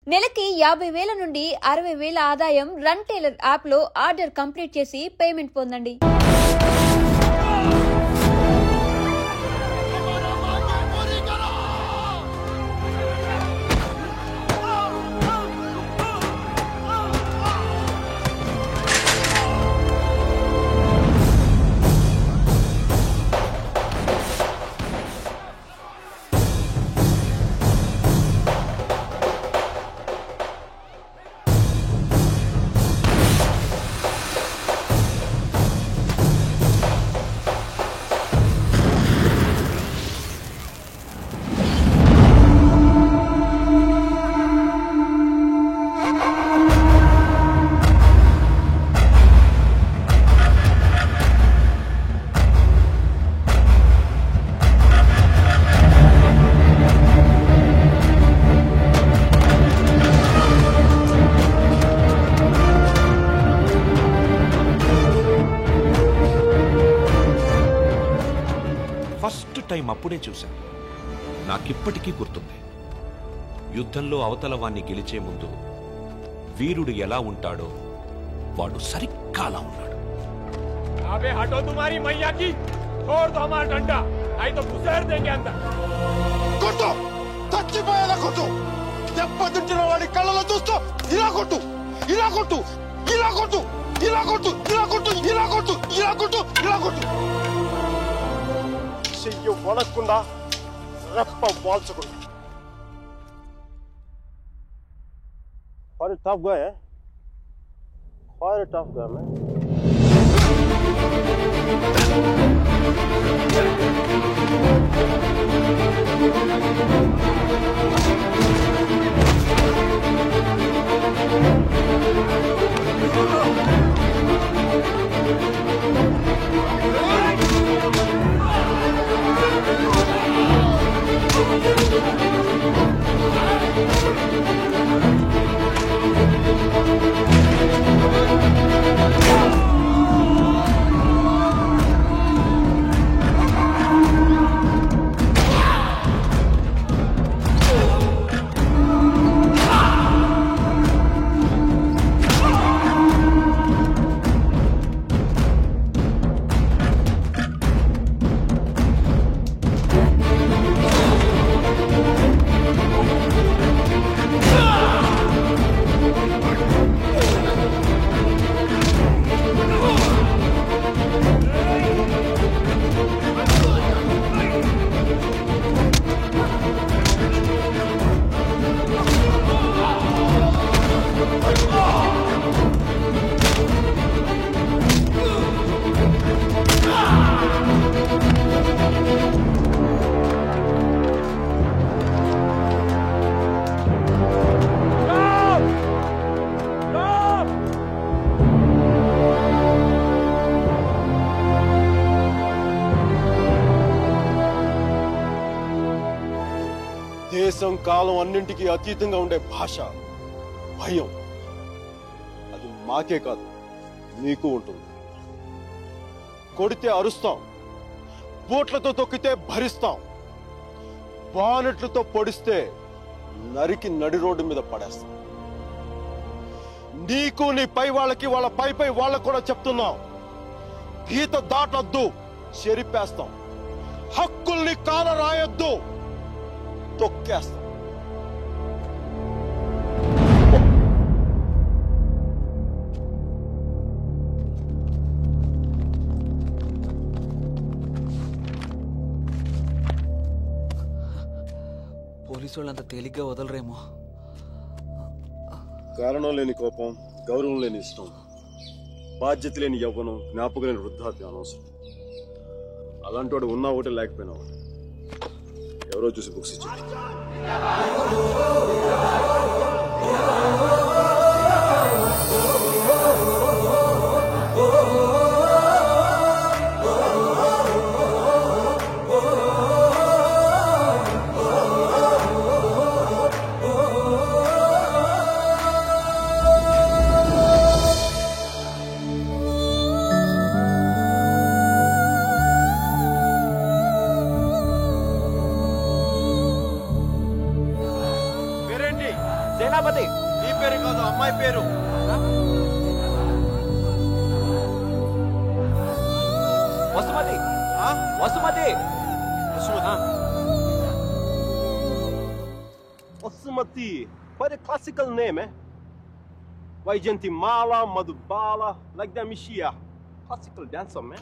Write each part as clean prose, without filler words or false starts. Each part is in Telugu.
నెలకి 50,000 నుండి 60,000 ఆదాయం రన్ టైలర్ యాప్లో ఆర్డర్ కంప్లీట్ చేసి పేమెంట్ పొందండి. ఫస్ట్ టైం అప్పుడే చూశాను. నాకిప్పటికీ గుర్తుంది. యుద్ధంలో అవతల వాణ్ణి గెలిచే ముందు వీరుడు ఎలా ఉంటాడో వాడు సరిగ్గా అలా ఉన్నాడు. అబే హటో తుమారీ మయ్యాకి छोड़ दो हमारा डंडा नहीं तो घुसेड़ देंगे अंदर. కొట్టు చచ్చిపోయేలా కొట్టు. దెబ్బతింటున్న వాడి కళ్ళలో చూస్తూ ఇలా కొట్టు, ఇలా కొట్టు, ఇలా కొట్టు, ఇలా కొట్టు, ఇలా కొట్టు, ఇలా కొట్టు, ఇలా కొట్టు, ఇలా కొట్టు. చెయ్యి వణక్కుండా రెప్ప వాల్చకుండా. Quite a tough guy, eh? Quite a tough guy, man. దేశం కాలం అన్నింటికీ అతీతంగా ఉండే భాష భయం. అది మాకే కాదు మీకు ఉంటుంది. కొడితే అరుస్తాం, బూట్లతో తొక్కితే భరిస్తాం, బానెట్లతో పొడిస్తే నరికి నడి రోడ్డు మీద పడేస్తాం. నీకు నీ పై వాళ్ళకి వాళ్ళ పై వాళ్ళకు కూడా చెప్తున్నాం, గీత దాటొద్దు, చెరిపేస్తాం. హక్కుల్ని కాల రాయొద్దు, తొక్కేస్తాం. పోలీసు వాళ్ళు అంత తేలిగ్గా వదలరేమో. కారణం లేని కోపం, గౌరవం లేని ఇష్టం, బాధ్యత లేని యవ్వనం, జ్ఞాపకం లేని వృద్ధాప్యం అనవసరం. అలాంటి వాడు ఉన్నా ఒకటి లేకపోయినా ఒకటి. ఎవరో చూసి బుక్స్ ఇచ్చారు. వసుమతి నీ పేరు కాదు, అమ్మాయి పేరు. Vasumathi Vasumathi Osmati, quite a classical name, eh? Vaijantimala, Madhubala, like that Mishia. Classical dancer, man.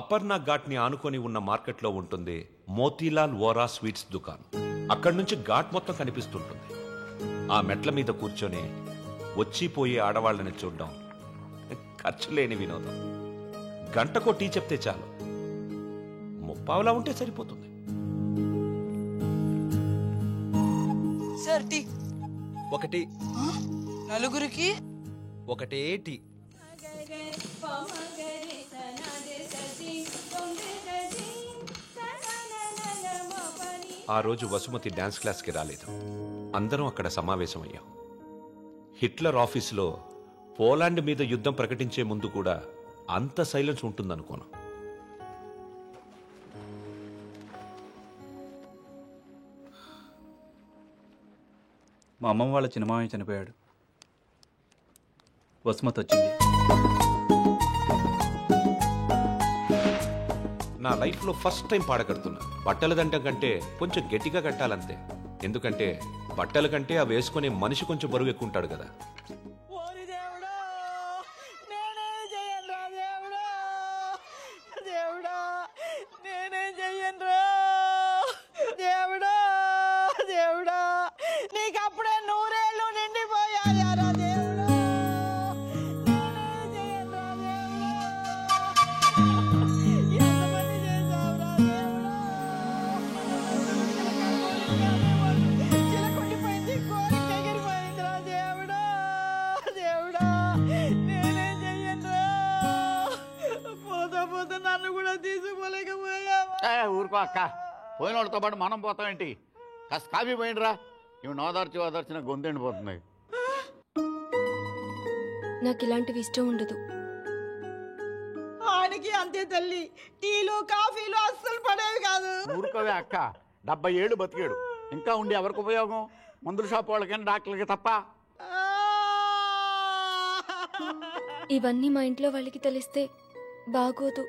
Aparna ఘాట్ని ఆనుకొని ఉన్న మార్కెట్లో ఉంటుంది మోతీలాల్ వోరా స్వీట్స్ దుకాన్. అక్కడి నుంచి ఘాట్ మొత్తం కనిపిస్తుంటుంది. ఆ మెట్ల మీద కూర్చొని వచ్చిపోయే ఆడవాళ్ళని చూడడం ఖర్చు లేని వినోదం. గంటకో టీ చెప్తే చాలు, ముప్పావులా ఉంటే సరిపోతుంది. సార్ టీ ఒకటి నలుగురికి ఒకటే టీ. ఆ రోజు వసుమతి డాన్స్ క్లాస్కి రాలేదు. అందరం అక్కడ సమావేశమయ్యాం. హిట్లర్ ఆఫీసులో పోలాండ్ మీద యుద్ధం ప్రకటించే ముందు కూడా అంత సైలెన్స్ ఉంటుందనుకోను. మా అమ్మమ్మ వాళ్ళ చిన్నమామయ్య చనిపోయాడు. వసుమతి వచ్చింది. నా లైఫ్లో ఫస్ట్ టైం పాడ కడుతున్నా. బట్టల దండం కంటే కొంచెం గట్టిగా కట్టాలంతే. ఎందుకంటే బట్టల కంటే అవి వేసుకునే మనిషి కొంచెం బరువు ఎక్కువ ఉంటాడు కదా. ఊరుకో అక్క, పోయిన వాళ్ళతో పాటు మనం పోతామేంటి? కాస్త కాఫీ పోయిండ్రా. ఇవి ఓదార్చిన గొంతు ఎండిపోతుంది. నాకు ఇలాంటివి ఇష్టం ఉండదు. ఆయనకి అంతే తల్లి, టీలు కాఫీలు అస్సలు పడేవి కాదు. ఊరుకోవే అక్క, 70 ఏళ్ళు బతికాడు. ఇంకా ఉండి ఎవరికి ఉపయోగం? మందుల షాప్ వాళ్ళకైనా డాక్టర్లకి తప్ప. ఇవన్నీ మా ఇంట్లో వాళ్ళకి తెలిస్తే బాగోదు.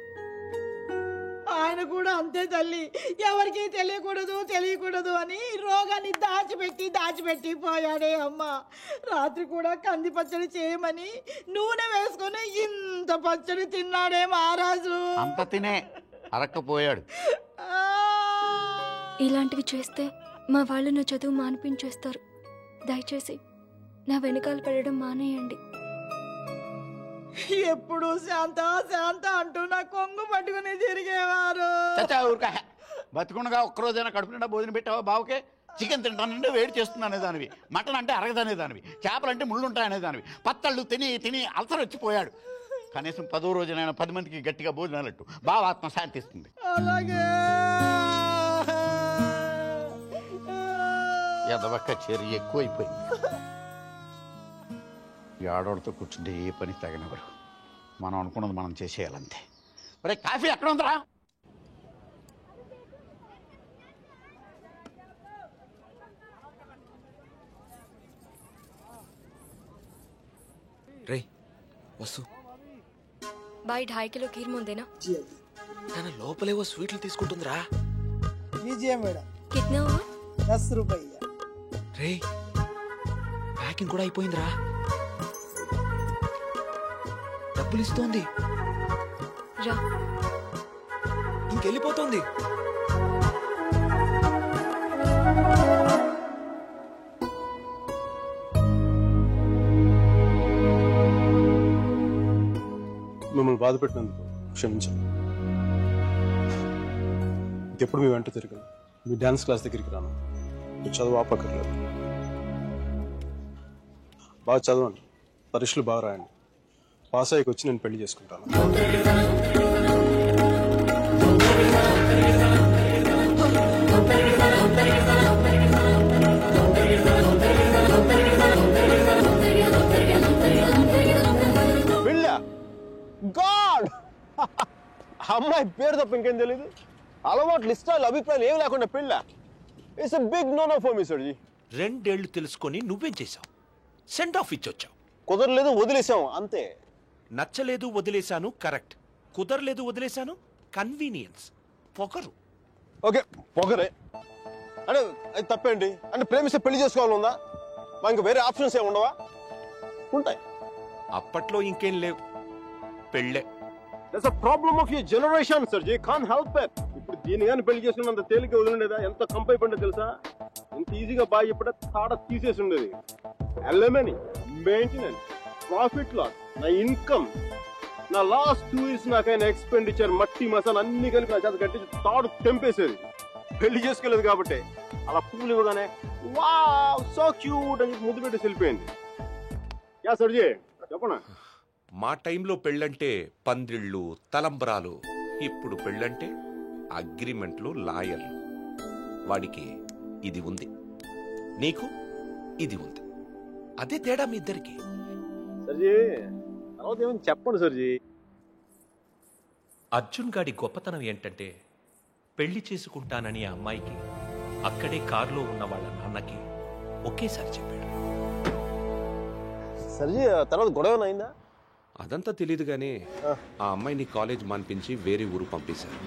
ఆయన కూడా అంతే తల్లి, ఎవరికి తెలియకూడదు అని రోగాన్ని దాచిపెట్టి పోయాడే అమ్మ. రాత్రి కూడా కంది పచ్చడి చేయమని నూనె వేసుకొని ఇంత పచ్చడి తిన్నాడే మహారాజు. అంత తినే అరక్కపోయాడు. ఇలాంటివి చేస్తే మా వాళ్ళు నా చదువు మానిపించేస్తారు. దయచేసి నా వెనకాల పడడం మానేయండి. ఎప్పుడు శాంత అంటూ నా కొంగు పట్టుకుని తిరిగేవారు. బతుకుండగా ఒక్కరోజైనా కడుపు నిండా భోజనం పెట్టావా బావుకే? చికెన్ తింటానంటే వేడి చేస్తున్నానే దానివి, మటన్ అంటే అరగదనే దానివి, చేపలంటే ముళ్ళుంటాయనే దానివి. పత్తళ్ళు తిని అల్సర్ వచ్చిపోయాడు. కనీసం 10వ రోజునైనా 10 మందికి గట్టిగా భోజనాలట్టు బావ ఆత్మ శాంతిస్తుంది. అలాగే ఎదవక్క చేరి ఎక్కువైపోయింది. ఈ ఆడవాళ్ళతో కూర్చుంటే ఏ పని తగినవారు. మనం అనుకున్నది మనం చేసేయాలంతే. మరి కాఫీ ఎక్కడ ఉందరా? రే వసు, బాయ్ 2.5 కిలో కీర్ ముందేనా? తన లోపలేవో స్వీట్లు తీసుకుంటుందిరా. కిట్నా హువా? 10 రూపాయలు. రే ప్యాకింగ్ కూడా అయిపోయిందిరా. డబ్బులు ఇస్తోంది, రా. ఇంకెళ్ళిపోతోంది. మిమ్మల్ని బాధ పెట్టినందుకు క్షమించండి. ఎప్పుడు మీ వెంట తిరిగాను, మీ డ్యాన్స్ క్లాస్ దగ్గరికి రాను, మీరు చదువు ఆపక్కర్లేదు. బాగా చదవండి, పరీక్షలు బాగా రాయండి. పాస్ అయ్యకి వచ్చి నేను పెళ్లి చేసుకుంటాను. గాడ్ అమ్మాయి పేరు తప్ప ఇంకేం తెలీదు. అలవాట్లు, ఇష్టాలు, అభిప్రాయాలు ఏమి లేకుండా పెళ్ళ. It's a big no no for me sir ji. 2 ఏళ్లు తెలుసుకొని నువ్వేం చేశావు? సెండ్ ఆఫ్ ఇచ్చొచ్చావు. కుదరలేదు, వదిలేసాం అంతే. నచ్చలేదు, వదిలేశాను. కరెక్ట్. కుదరలేదు, వదిలేశాను. కన్వీనియన్స్, పొగరు. ఓకే, పొగరే అంటే అది తప్పేంటి? అంటే ప్రేమిస్తే పెళ్లి చేసుకోవాలందా? మా ఇంకా వేరే ఆప్షన్స్ ఏమి ఉండవా? ఉంటాయి. అప్పట్లో ఇంకేం లేవు, పెళ్ళే. That's a problem of your generation sir ji. Can't help it. ఇప్పుడు దీన్ని కానీ పెళ్లి చేసుకున్నంత తేలిక వదిలిండేదా? ఎంత కంపై పడ్డా తెలుసా? ఎంత ఈజీగా బాగా చెప్పడా తాడ తీసేసి ఉండేది. ఎల్ఎంఎని, మెయింటెనెన్స్, ప్రాఫిట్ లాస్, నా ఇన్కమ్, నా లాస్ట్ 2 years నాకైనా ఎక్స్పెండిచర్, మట్టి మసాలా అన్ని కలిపి నా చేత కట్టించి తాడు తెంపేసేది. పెళ్లి చేసుకోలేదు కాబట్టి అలా పువ్వులు ఇవ్వగానే వావ్ సో క్యూట్ అని ముద్దు పెట్టి వెళ్ళిపోయింది. యా సర్ జీ చెప్పనా? మా టైంలో పెళ్ళంటే పందిళ్ళు, తలంబ్రాలు. ఇప్పుడు పెళ్ళంటే అగ్రిమెంట్లు, లాయర్లు. వాడికి ఇది ఉంది, నీకు ఇది ఉంది. అదే తేడా మీ ఇద్దరికి. సర్జీ తర్వాత ఏమైనా చెప్పండి సర్జీ. అర్జున్ గాడి గొప్పతనం ఏంటంటే పెళ్లి చేసుకుంటానని ఆ అమ్మాయికి అక్కడే కారులో ఉన్న వాళ్ళ నాన్నకి ఒకేసారి చెప్పాడు. సర్జీ తర్వాత గొడవ అయిందా? అదంతా తెలియదు కానీ ఆ అమ్మాయిని కాలేజ్ మాన్పించి వేరే ఊరు పంపేశారు.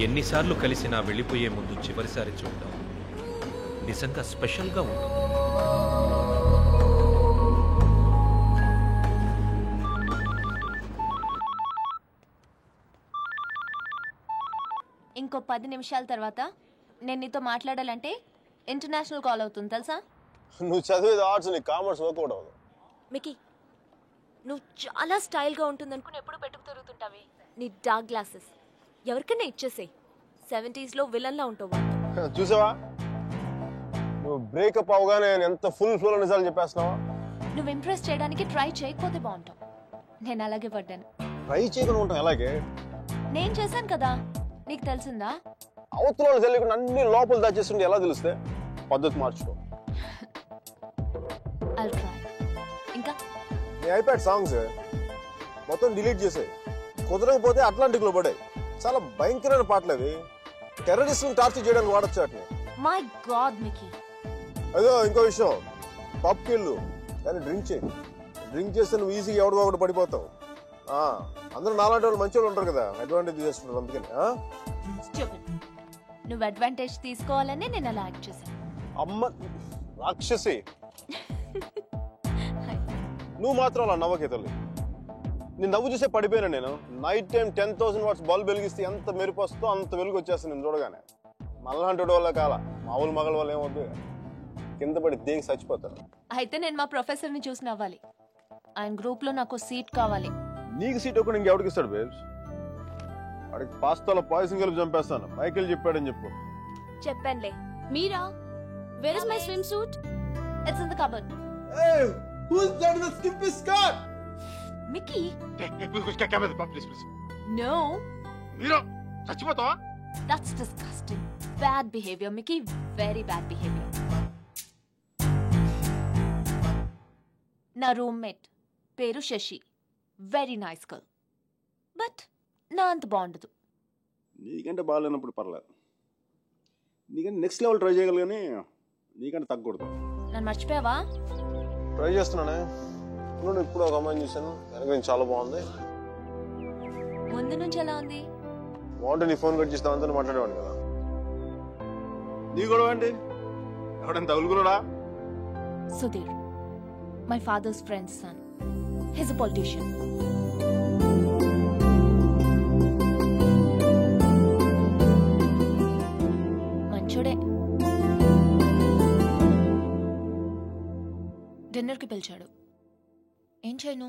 ఎన్నిసార్లు కలిసినా వెళ్ళిపోయే ముందు చివరిసారి చూడటం నిజంగా స్పెషల్గా ఉంటుంది. ఇంకో 10 నిమిషాల తర్వాత నేను నీతో మాట్లాడాలంటే ఇంటర్నేషనల్ కాల్ అవుతుంది తెలుసా? నువ్వు చదివేది ఆర్ట్స్, నీ కామర్స్ వర్కౌట్ అవ్వదు. మికీ, నువ్వు చాలా స్టైల్గా ఉంటుందనుకుని ఎప్పుడు పెట్టుకు తిరుగుతుంటావి. నీ డార్క్ గ్లాసెస్ ఎవరికైనా ఇచ్చేసేయి. 70s విలన్లా ఉంటావు. చూసావా నువ్వు బ్రేకప్ అవగానే ఎంత ఫుల్ ఫ్లో నిజాలు చెప్పేస్తున్నావా? నువ్వు ఇంప్రెస్ చేయడానికి ట్రై చేయకపోతే బాగుంటావు. నేను అలాగే పడ్డాను. ట్రై చేయకుండా ఉంటాం ఎలాగే? నేను చేశాను కదా, నీకు తెలిసిందా? అవతల తెలియకుండా అన్ని లోపల దాచేస్తుంటే ఎలా తెలిస్తే? పద్ధతి మార్చుకో. ఇంకా నీ ఐప్యాడ్ సాంగ్స్ మొత్తం డిలీట్ చేసాయి. కుదరకపోతే అట్లాంటిక్ లో పడాయి. చాలా భయంకరమైన పాటలు అవి. టెర్రరిస్టులను టార్చర్ చేయడానికి వాడచ్చు వాటిని. My God Mickey. అదో ఇంకో విషయం, పబ్కి వెళ్ళు కానీ డ్రింక్ చేయి. డ్రింక్ చేస్తే నువ్వు ఈజీగా ఎవడికో ఒకటి పడిపోతావు. అందరూ నాలాంటి వాళ్ళు మంచి వాళ్ళు ఉంటారు కదా, అడ్వాంటేజ్ చేస్తున్నారు. అందుకని నువ్వు అడ్వాంటేజ్ తీసుకోవాలని నేను అలా యాక్ట్ చేశాను. అమ్మ రాక్షసి, నువ్వు మాత్రం అలా నవ్వకే తల్లి. నేను నవ్వు చూసే పడిపోయినా. నేను నైట్ టైం 10,000 watts బల్బ్ వెలిగిస్తే ఎంత మెరుపు వస్తుందో అంత వెలుగు వచ్చేస్తుంది నేను చూడగానే. మళ్ళంటి వాళ్ళ కాల మామూలు మగల వాళ్ళు ఏమవుతుంది, కింద పడి దేనికి చచ్చిపోతారు. అయితే నేను మా ప్రొఫెసర్ని చూసి నవ్వాలి. ఆయన గ్రూప్ లో నాకు సీట్ కావాలి. నీకు సీట్ ఒకటి ఇంకెవరికి ఇస్తాడు బేబ్స్? వాడికి పాస్తాలో పాయసం కలిపి చంపేస్తాను. మైకేల్ చెప్పాడని చెప్పు. చెప్పండి. మీరా? Where is my swim suit? It's in the cupboard. Hey, who's that in the skimpy skirt? Mickey. Please. No. మీరు చచ్చిపోతావా? That's disgusting. Bad behavior, Mickey. Very bad behavior. నా రూమ్మేట్ పేరు Sasi. Very nice girl. But నా అంత బాగుండదు. నీకంటే బాగాలేనప్పుడు పర్లేదు. నీకంటే నెక్స్ట్ లెవెల్ ట్రై చేయగలరు కానీ నీకంటే తగ్గకూడదు. నన్ను మర్చిపోయావా? ట్రై చేస్తున్నానే. ఇప్పుడు ఒక అమ్మాయిని చూశాను, వెనక నుంచి చాలా బాగుంది. ముందు నుంచి ఎలా ఉంది? బాగుంటే నీ ఫోన్ కట్ చేసి దాంతో మాట్లాడేవాడు కదా. నీ గొడవ ఏంటి? ఎవడైనా తగులుకున్నాడా? Sudheer, my father's friend's son. He's a politician. మంచోడే. డిన్నర్కి పిలిచాడు. ఏం చేయను?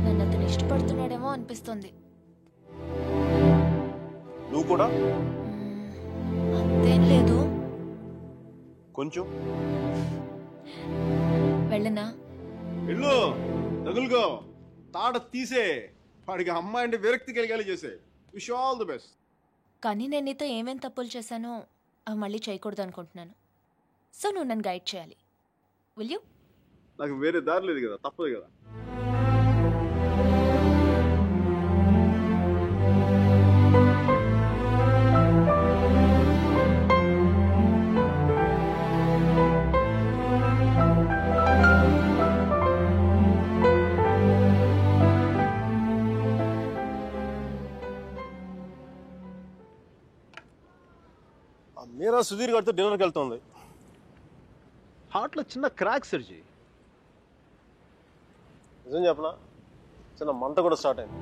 నన్ను అతను ఇష్టపడుతున్నాడేమో అనిపిస్తుంది. నువ్వు కూడా? అంతేం లేదు. కొంచెం వెళ్ళనా? వెళ్ళు, తగులుకో, తాట తీసే. వాడికి అమ్మాయి అంటే విరక్తి కలిగేలా చేసే. Wish all the best. కానీ నేను నీతో ఏమేం తప్పులు చేశానో అవి మళ్ళీ చేయకూడదు అనుకుంటున్నాను. సో నువ్వు నన్ను గైడ్ చేయాలి. Will you? నాకు వేరే దారి లేదు కదా, తప్పదు కదా. మీరా సుధీర్ గారితో డిన్నర్కి వెళ్తుంది. హార్ట్లో చిన్న క్రాక్ సర్జీ. నిజం చెప్పనా, చిన్న మంట కూడా స్టార్ట్ అయింది.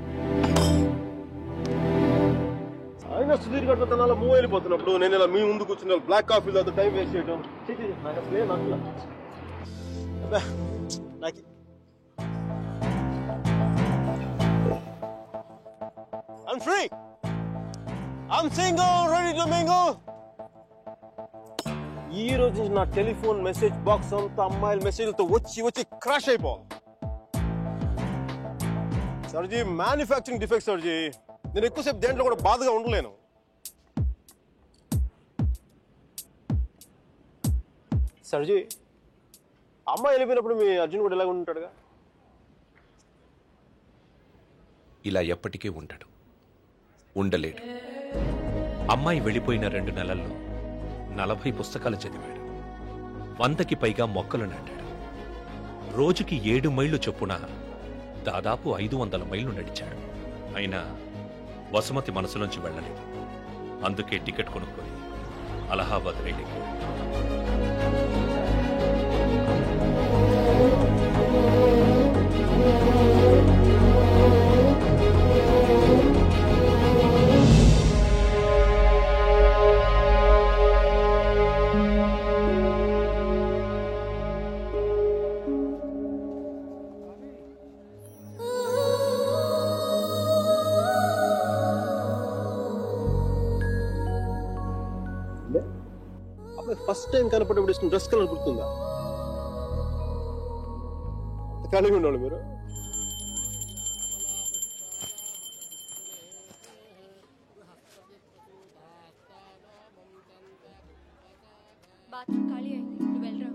అయినా సుధీర్ గారితో తన మూవ్ వెళ్ళిపోతున్నప్పుడు నేను ఇలా మీ ముందు కూర్చున్న బ్లాక్ కాఫీ తాగుతూ టైం వేస్ట్ చేయడం నాకు అసలే నచ్చలా. నాకు I'm free. I'm single, ready to mingle. ఈ రోజు నుంచి నా టెలిఫోన్ మెసేజ్ బాక్స్ అంతా అమ్మాయిల మెసేజ్లతో వచ్చి వచ్చి క్రాష్ అయిపోవాలి. సర్జీ, మ్యానుఫ్యాక్చరింగ్ డిఫెక్ట్ సర్జీ. నేను ఎక్కువసేపు దేంట్లో కూడా బాధగా ఉండలేను. సర్జీ, అమ్మాయి వెళ్ళిపోయినప్పుడు మీ అర్జున్ కూడా ఇలాగ ఉంటాడుగా? ఇలా ఎప్పటికీ ఉండడు, ఉండలేడు. అమ్మాయి వెళ్ళిపోయిన 2 నెలల్లో 40 పుస్తకాలు చదివాడు. 100కి పైగా మొక్కలు నాటాడు. రోజుకి 7 మైళ్ళు చొప్పున దాదాపు 500 మైళ్ళు నడిచాడు. అయినా వసుమతి మనసులోంచి వెళ్ళలేదు. అందుకే టికెట్ కొనుక్కొని అలహాబాద్ రైలు ఎక్కాడు. ఫస్ట్ టైం కనపడేప్పుడు ఇష్టం డ్రెస్ కలర్ గుర్తుందా? కలిగి ఉండాలి మీరు. బాత్రూమ్ ఖాళీ అయింది, నువ్వు వెళ్ళరా.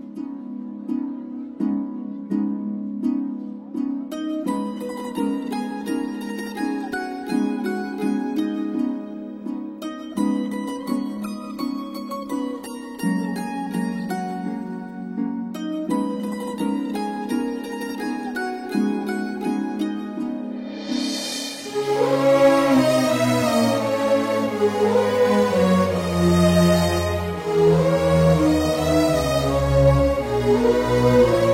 Oh